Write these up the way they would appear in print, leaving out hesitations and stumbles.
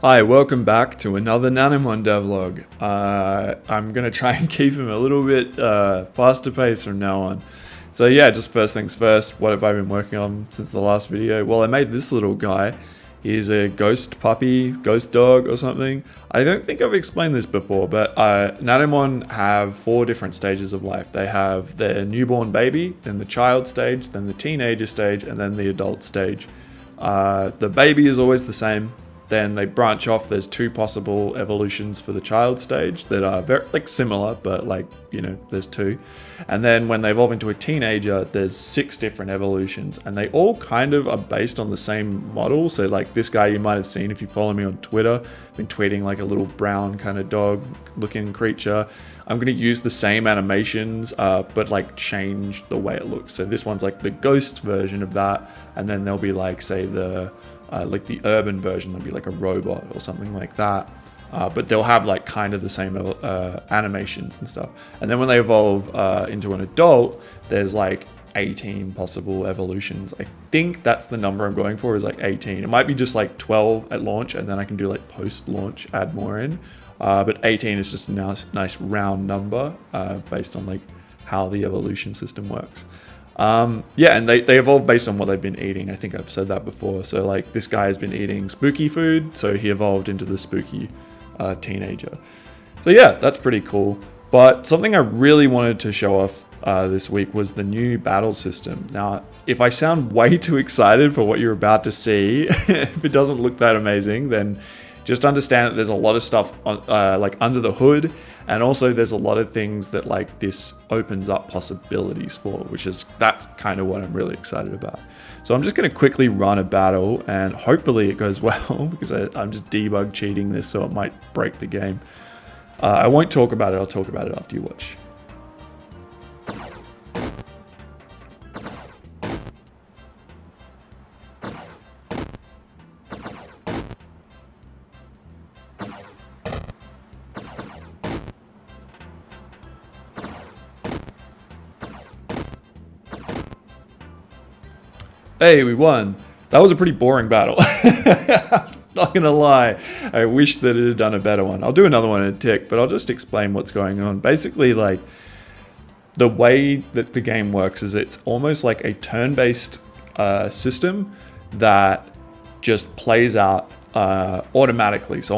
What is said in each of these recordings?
Hi, welcome back to another Nanomon devlog. I'm going to try and keep him a little bit faster pace from now on. So yeah, just first things first, what have I been working on since the last video? Well, I made this little guy. He's a ghost puppy, ghost dog or something. I don't think I've explained this before, but Nanomon have 4 different stages of life. They have their newborn baby, then the child stage, then the teenager stage, and then the adult stage. The baby is always the same. Then they branch off. There's 2 possible evolutions for the child stage that are very similar, but there's 2. And then when they evolve into a teenager, there's 6 different evolutions, and they all kind of are based on the same model. So like this guy you might have seen if you follow me on Twitter, I've been tweeting like a little brown kind of dog looking creature. I'm going to use the same animations, but like change the way it looks. So this one's like the ghost version of that, and then there'll be like, say, the urban version, there'll be like a robot or something like that. But they'll have like kind of the same animations and stuff. And then when they evolve into an adult, there's like 18 possible evolutions. I think that's the number I'm going for, is like 18. It might be just like 12 at launch, and then I can do like post-launch add more in. But 18 is just a nice round number based on like how the evolution system works. Yeah, and they evolve based on what they've been eating. I think I've said that before. So like this guy has been eating spooky food, so he evolved into the spooky teenager. So yeah, that's pretty cool. But something I really wanted to show off this week was the new battle system. Now, if I sound way too excited for what you're about to see, if it doesn't look that amazing, then just understand that there's a lot of stuff like under the hood, and also there's a lot of things that like this opens up possibilities for, that's kind of what I'm really excited about. So I'm just going to quickly run a battle, and hopefully it goes well, because I'm just debug cheating this, so it might break the game. I won't talk about it. I'll talk about it after you watch. Hey, we won. That was a pretty boring battle. Not gonna lie. I wish that it had done a better one. I'll do another one in a tick, but I'll just explain what's going on. Basically, like, the way that the game works is it's almost like a turn-based system that just plays out automatically. So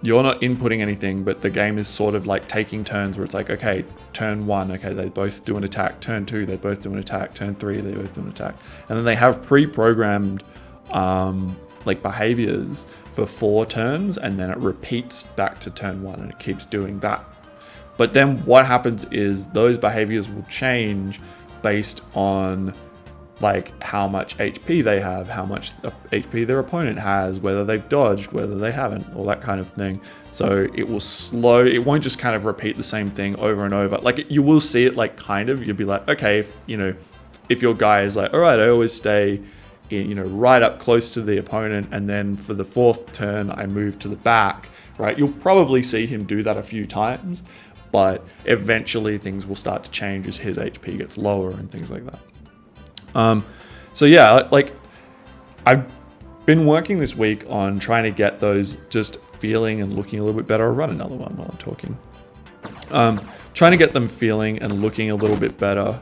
you're not inputting anything, but the game is sort of like taking turns where it's like, okay, turn 1, okay, they both do an attack. Turn 2, they both do an attack. Turn 3, they both do an attack. And then they have pre-programmed like behaviors for 4 turns, and then it repeats back to turn 1, and it keeps doing that. But then what happens is those behaviors will change based on like how much HP they have, how much HP their opponent has, whether they've dodged, whether they haven't, all that kind of thing. So it won't just kind of repeat the same thing over and over. Like you will see it like kind of, you'll be like, okay, if your guy is like, all right, I always stay right up close to the opponent, and then for the 4th turn, I move to the back, right? You'll probably see him do that a few times, but eventually things will start to change as his HP gets lower and things like that. So yeah, like I've been working this week on trying to get those just feeling and looking a little bit better. I'll run another one while I'm talking. Trying to get them feeling and looking a little bit better.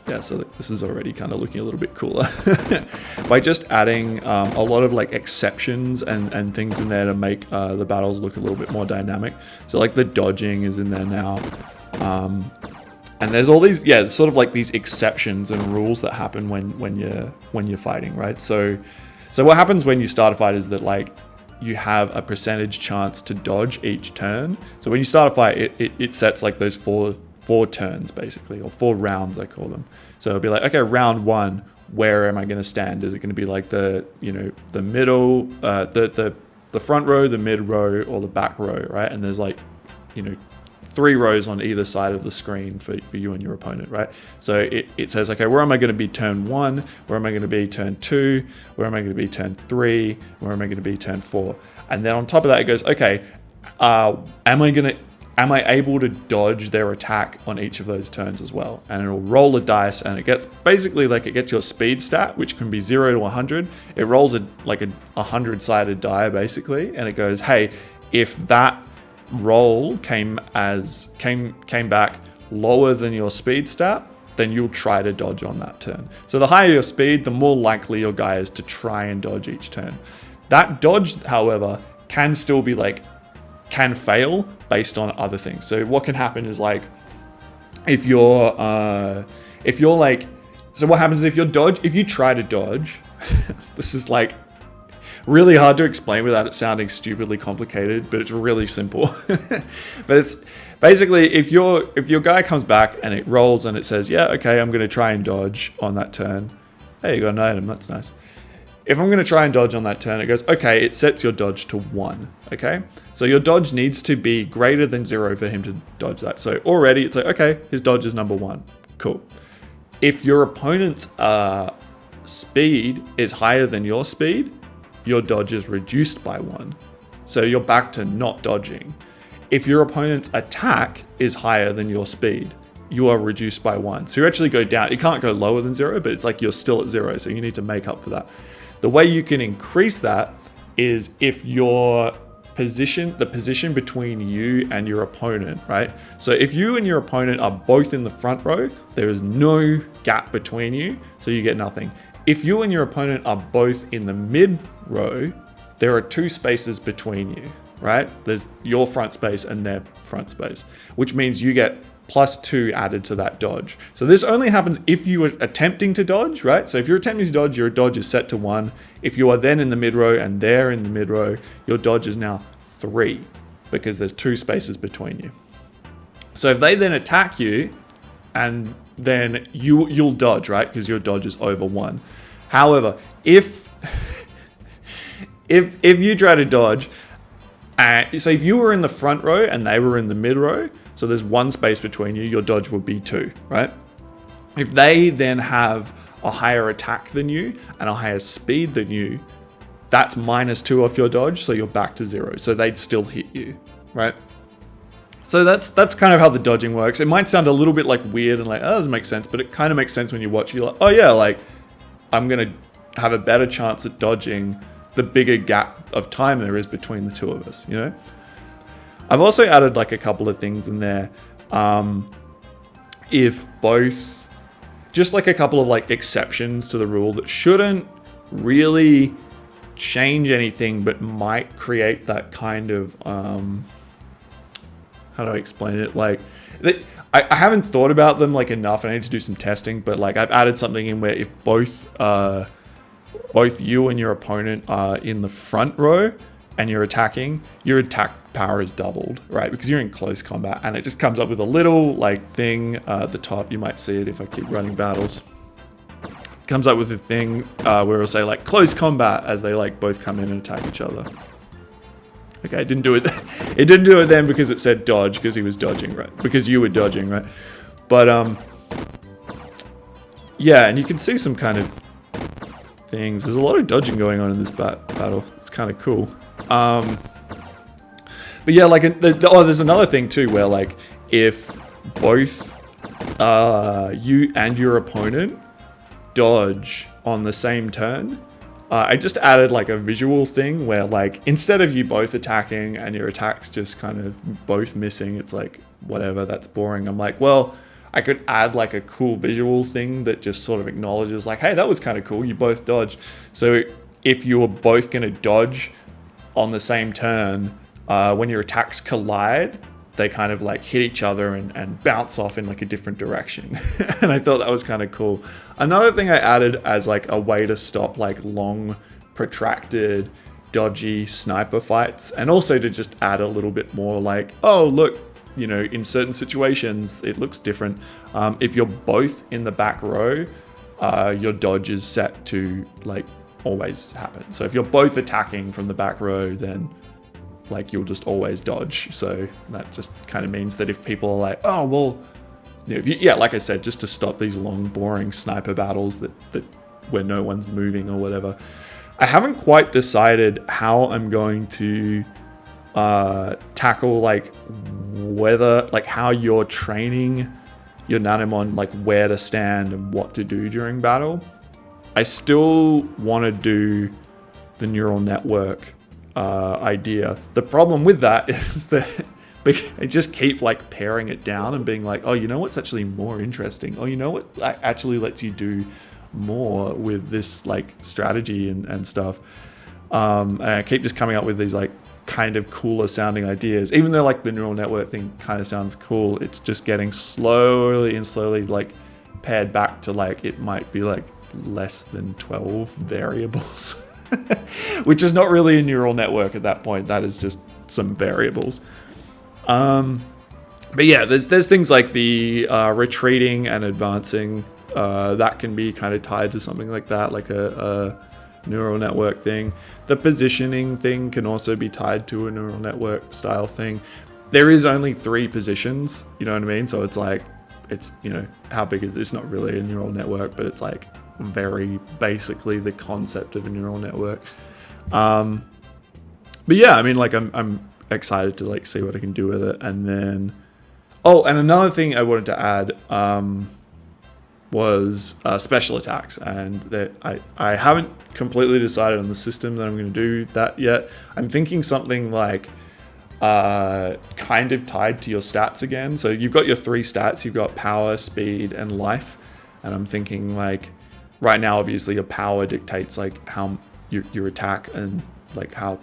Yeah, so this is already kind of looking a little bit cooler by just adding a lot of like exceptions and things in there to make the battles look a little bit more dynamic. So like the dodging is in there now. And there's all these, sort of like these exceptions and rules that happen when you're fighting, right? So what happens when you start a fight is that like you have a percentage chance to dodge each turn. So when you start a fight, it sets like those four turns basically, or 4 rounds I call them. So it'll be like, okay, round 1, where am I going to stand? Is it going to be like the middle, the front row, the mid row, or the back row, right? And there's like 3 rows on either side of the screen for you and your opponent, right? So it says, okay, where am I going to be turn 1? Where am I going to be turn 2? Where am I going to be turn 3? Where am I going to be turn 4? And then on top of that, it goes, okay, am I going to am I able to dodge their attack on each of those turns as well? And it'll roll a dice, and it gets basically like it gets your speed stat, which can be 0 to 100. It rolls like a 100-sided die basically, and it goes, hey, if that roll came back lower than your speed stat, then you'll try to dodge on that turn. So the higher your speed, the more likely your guy is to try and dodge each turn. That dodge, however, can still be like, can fail based on other things. So what can happen is like, if you're like, so what happens if you try to dodge, this is like really hard to explain without it sounding stupidly complicated, but it's really simple. But it's basically, if your guy comes back and it rolls and it says, yeah, okay, I'm going to try and dodge on that turn. Hey, you got an item, that's nice. If I'm going to try and dodge on that turn, it goes, okay, it sets your dodge to 1, okay? So your dodge needs to be greater than 0 for him to dodge that. So already it's like, okay, his dodge is number 1. Cool. If your opponent's speed is higher than your speed, your dodge is reduced by 1. So you're back to not dodging. If your opponent's attack is higher than your speed, you are reduced by 1. So you actually go down. You can't go lower than 0, but it's like you're still at 0, so you need to make up for that. The way you can increase that is if the position between you and your opponent, right? So if you and your opponent are both in the front row, there is no gap between you, so you get nothing. If you and your opponent are both in the mid row, there are 2 spaces between you, right? There's your front space and their front space, which means you get +2 added to that dodge. So this only happens if you are attempting to dodge, right? So if you're attempting to dodge, your dodge is set to 1. If you are then in the mid row and they're in the mid row, your dodge is now 3 because there's 2 spaces between you. So if they then attack you, and then you'll dodge, right? Because your dodge is over 1. However, if you try to dodge, so if you were in the front row and they were in the mid row, so there's 1 space between you, your dodge would be 2, right? If they then have a higher attack than you and a higher speed than you, that's -2 off your dodge, so you're back to 0. So they'd still hit you, right? So that's kind of how the dodging works. It might sound a little bit like weird and like, oh, that doesn't make sense, but it kind of makes sense when you watch. You're like, oh yeah, like I'm gonna have a better chance at dodging the bigger gap of time there is between the 2 of us, you know? I've also added like a couple of things in there. If both, just like a couple of like exceptions to the rule that shouldn't really change anything, but might create that kind of, how do I explain it? Like, I haven't thought about them like enough. I need to do some testing, but like I've added something in where if both you and your opponent are in the front row and you're attacking, your attack power is doubled, right? Because you're in close combat, and it just comes up with a little like thing at the top. You might see it if I keep running battles. It comes up with a thing where it'll say like close combat as they like both come in and attack each other. Okay, it didn't do it. It didn't do it then because it said dodge, because he was dodging, right? Because you were dodging, right? But yeah, and you can see some kind of things. There's a lot of dodging going on in this battle. It's kind of cool. But yeah, like there's another thing too, where like if both you and your opponent dodge on the same turn, I just added like a visual thing where like instead of you both attacking and your attacks just kind of both missing, it's like whatever, that's boring. I'm like, well, I could add like a cool visual thing that just sort of acknowledges like, hey, that was kind of cool, you both dodged. So if you were both going to dodge on the same turn, when your attacks collide, they kind of like hit each other and bounce off in like a different direction. And I thought that was kind of cool. Another thing I added as like a way to stop like long, protracted, dodgy sniper fights, and also to just add a little bit more like, oh, look, you know, in certain situations, it looks different. If you're both in the back row, your dodge is set to like always happen. So if you're both attacking from the back row, then like you'll just always dodge. So that just kind of means that if people are like, oh, well, you know, yeah, like I said, just to stop these long, boring sniper battles that where no one's moving or whatever. I haven't quite decided how I'm going to tackle like whether, like, how you're training your Nanomon, like where to stand and what to do during battle. I still want to do the neural network idea. The problem with that is that I just keep like paring it down and being like, oh, you know what's actually more interesting? Oh, you know what actually lets you do more with this like strategy and stuff. And I keep just coming up with these like kind of cooler sounding ideas, even though like the neural network thing kind of sounds cool. It's just getting slowly like pared back to like it might be like less than 12 variables, which is not really a neural network at that point. That is just some variables. But yeah, there's things like the retreating and advancing that can be kind of tied to something like that, like a neural network thing. The positioning thing can also be tied to a neural network style thing. There is only 3 positions, you know what I mean? So it's like, it's, you know, how big is this? Not really a neural network, but it's like very basically the concept of a neural network. But yeah, I mean, like I'm excited to like see what I can do with it. And then, oh, and another thing I wanted to add was special attacks, and that I haven't completely decided on the system that I'm going to do that yet. I'm thinking something like kind of tied to your stats again. So you've got your 3 stats, you've got power, speed, and life. And I'm thinking like right now, obviously your power dictates like how your attack and like how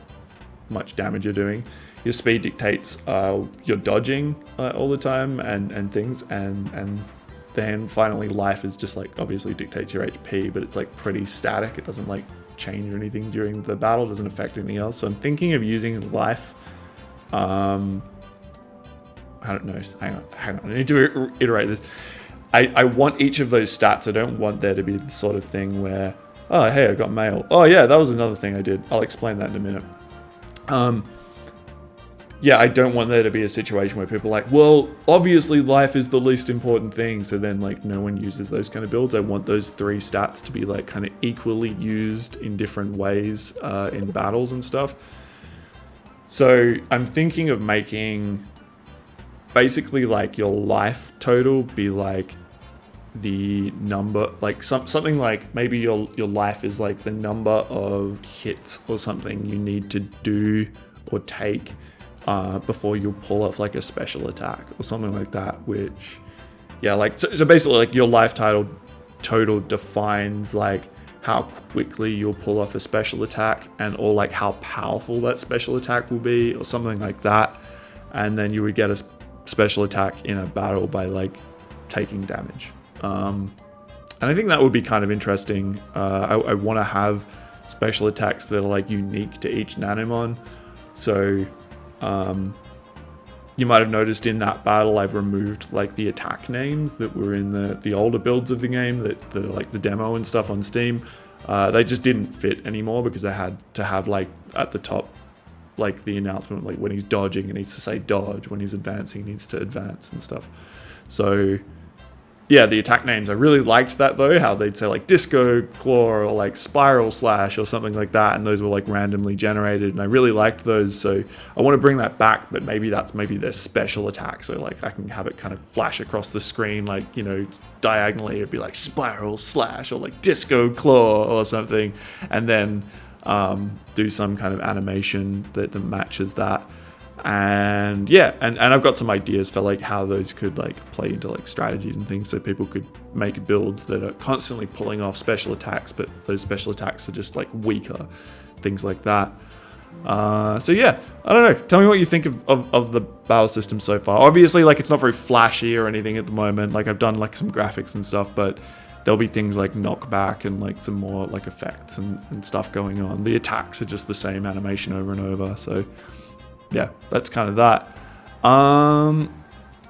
much damage you're doing. Your speed dictates your dodging all the time and things, and then finally life is just like obviously dictates your HP, but it's like pretty static. It doesn't like change or anything during the battle, doesn't affect anything else. So I'm thinking of using life. I don't know, hang on, I need to iterate this. I want each of those stats. I don't want there to be the sort of thing where, oh hey, I got mail. Oh yeah, that was another thing I did. I'll explain that in a minute. Yeah, I don't want there to be a situation where people are like, well, obviously life is the least important thing, so then like no one uses those kind of builds. I want those 3 stats to be like kind of equally used in different ways in battles and stuff. So I'm thinking of making basically like your life total be like the number, like something like maybe your life is like the number of hits or something you need to do or take before you pull off like a special attack or something like that, which, yeah, like, so basically like your life total defines like how quickly you'll pull off a special attack or like how powerful that special attack will be or something like that. And then you would get a special attack in a battle by like taking damage. And I think that would be kind of interesting. I want to have special attacks that are like unique to each Nanomon. So you might have noticed in that battle I've removed like the attack names that were in the older builds of the game that are like the demo and stuff on Steam. They just didn't fit anymore because they had to have like at the top like the announcement, like when he's dodging it needs to say dodge, when he's advancing he needs to advance and stuff. So yeah, the attack names, I really liked that though, how they'd say like Disco Claw or like Spiral Slash or something like that, and those were like randomly generated, and I really liked those. So I want to bring that back, but maybe that's their special attack, so like I can have it kind of flash across the screen, like, you know, diagonally it'd be like Spiral Slash or like Disco Claw or something, and then do some kind of animation that matches that. And yeah, and I've got some ideas for like how those could like play into like strategies and things, so people could make builds that are constantly pulling off special attacks, but those special attacks are just like weaker, things like that. So yeah, I don't know, tell me what you think of the battle system so far. Obviously like it's not very flashy or anything at the moment, like I've done like some graphics and stuff, but there'll be things like knockback and like some more like effects and stuff going on. The attacks are just the same animation over and over, so yeah, that's kind of that. I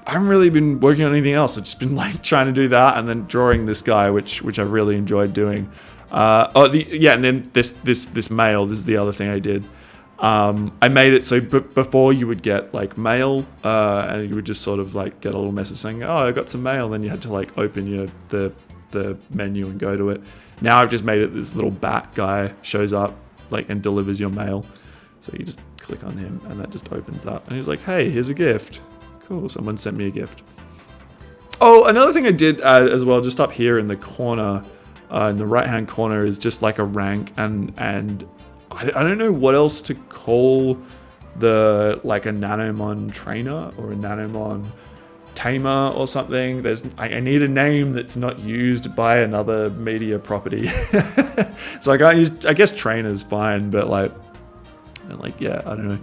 haven't really been working on anything else. I've just been like trying to do that and then drawing this guy, which I really enjoyed doing. And then this mail. This is the other thing I did. I made it so before you would get like mail, and you would just sort of like get a little message saying, "Oh, I got some mail." Then you had to like open the menu and go to it. Now I've just made it this little bat guy shows up like and delivers your mail. So you just click on him and that just opens up. And he's like, hey, here's a gift. Cool, someone sent me a gift. Oh, another thing I did add as well, just up here in the corner, in the right-hand corner, is just like a rank, and I don't know what else to call the, like a Nanomon trainer or a Nanomon tamer or something. I need a name that's not used by another media property. So I can't use, I guess trainer's fine, but like yeah, I don't know,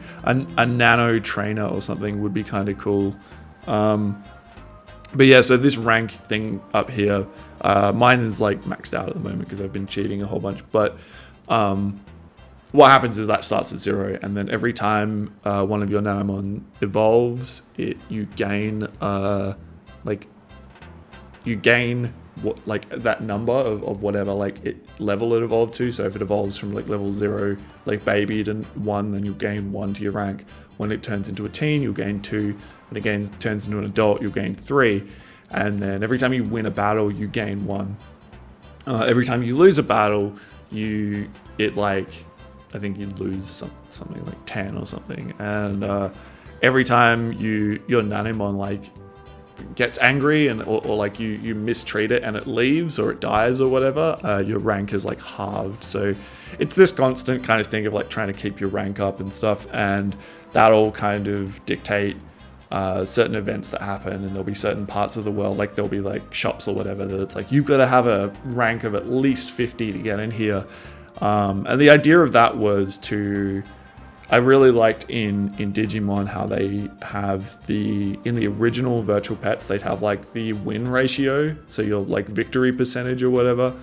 a nano trainer or something would be kind of cool. But yeah, so this rank thing up here, mine is like maxed out at the moment because I've been cheating a whole bunch, but what happens is that starts at 0, and then every time one of your Nanomon evolves, you gain what, like that number of whatever level it evolved to. So if it evolves from like level 0, like baby, to 1, then you'll gain 1 to your rank. When it turns into a teen, you'll gain 2. When it turns into an adult, you'll gain 3. And then every time you win a battle, you gain 1. Every time you lose a battle, I think you lose something like 10 or something. And every time your Nanomon like gets angry or like you mistreat it and it leaves or it dies or whatever, your rank is like halved. So it's this constant kind of thing of like trying to keep your rank up and stuff, and that'll kind of dictate certain events that happen. And there'll be certain parts of the world, like there'll be like shops or whatever, that it's like you've got to have a rank of at least 50 to get in here. And the idea of that was I really liked in Digimon how they have in the original virtual pets, they'd have like the win ratio, so your like victory percentage or whatever,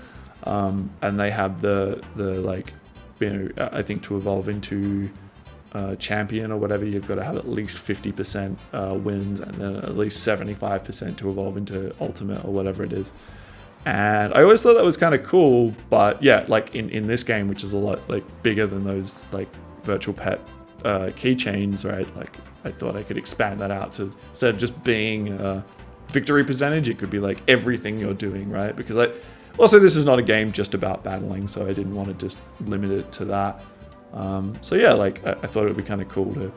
and they have the like, you know, I think to evolve into champion or whatever, you've got to have at least 50% wins, and then at least 75% to evolve into ultimate or whatever it is. And I always thought that was kind of cool, but yeah, like in this game, which is a lot like bigger than those like virtual pet keychains, right? Like I thought I could expand that out to, instead of just being victory percentage, it could be like everything you're doing, right? Because also this is not a game just about battling, so I didn't want to just limit it to that. So yeah, like I thought it would be kind of cool to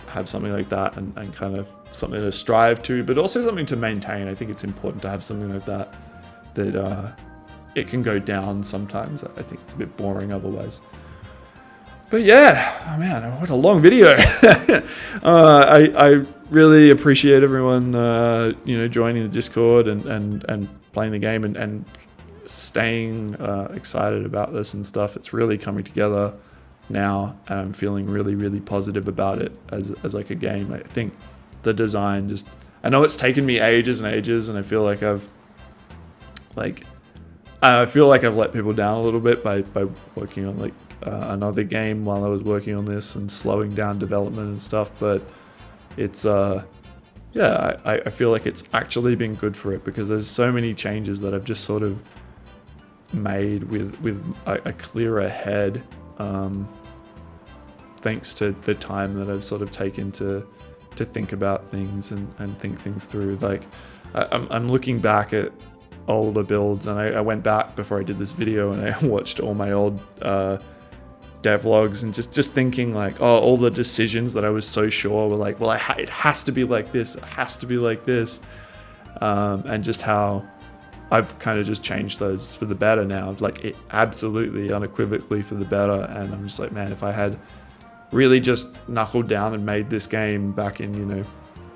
have something like that, and kind of something to strive to, but also something to maintain. I think it's important to have something like that it can go down sometimes. I think it's a bit boring otherwise. But yeah, oh man, what a long video. I really appreciate everyone joining the Discord and playing the game and staying excited about this and stuff. It's really coming together now, and I'm feeling really, really positive about it as like a game. I think the design I know it's taken me ages and ages, and I feel like I've let people down a little bit by working on like another game while I was working on this and slowing down development and stuff. But it's I feel like it's actually been good for it, because there's so many changes that I've just sort of made with a clearer head, thanks to the time that I've sort of taken to think about things and think things through. Like I'm looking back at older builds, and I went back before I did this video and I watched all my old devlogs, and just thinking like, oh, all the decisions that I was so sure were like, well, it has to be like this, it has to be like this, and just how I've kind of just changed those for the better now, like it absolutely unequivocally for the better. And I'm just like, man, if I had really just knuckled down and made this game back in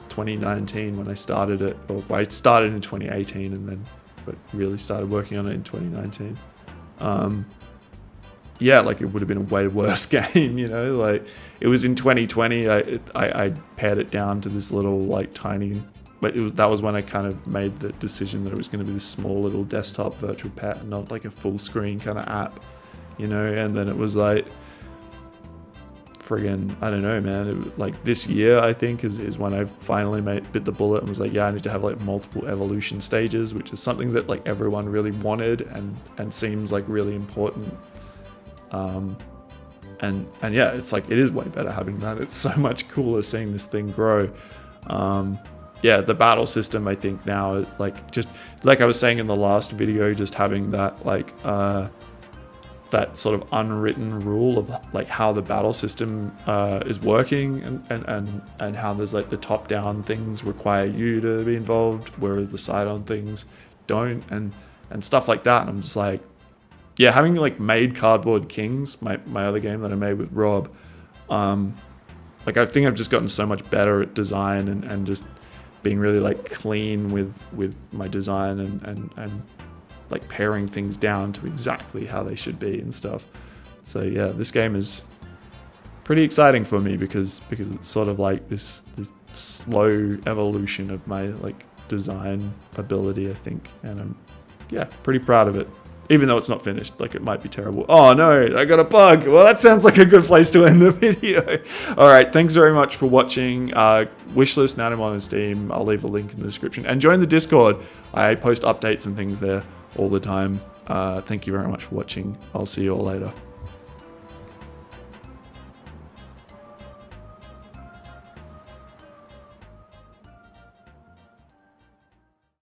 2019 when I started it, or I started in 2018 but really started working on it in 2019. Yeah, like it would have been a way worse game, like it was in 2020. I pared it down to this little like tiny, but that was when I kind of made the decision that it was going to be this small little desktop virtual pet and not like a full screen kind of app, and then it was like, friggin', I don't know, man, like this year I think is when I finally bit the bullet and was like, yeah, I need to have like multiple evolution stages, which is something that like everyone really wanted and seems like really important. And yeah, it's like, it is way better having that. It's so much cooler seeing this thing grow. Yeah, the battle system, I think now, like just like I was saying in the last video, just having that like that sort of unwritten rule of like how the battle system is working, and how there's like the top-down things require you to be involved, whereas the side-on things don't, and stuff like that. And I'm just like, yeah, having like made Cardboard Kings, my other game that I made with Rob, like I think I've just gotten so much better at design and just being really like clean with my design and like paring things down to exactly how they should be and stuff. So yeah, this game is pretty exciting for me because it's sort of like this slow evolution of my like design ability, I think, and I'm pretty proud of it. Even though it's not finished, like it might be terrible. Oh no, I got a bug. Well, that sounds like a good place to end the video. All right, thanks very much for watching. Wishlist Nanomon on Steam. I'll leave a link in the description. And join the Discord. I post updates and things there all the time. Thank you very much for watching. I'll see you all later.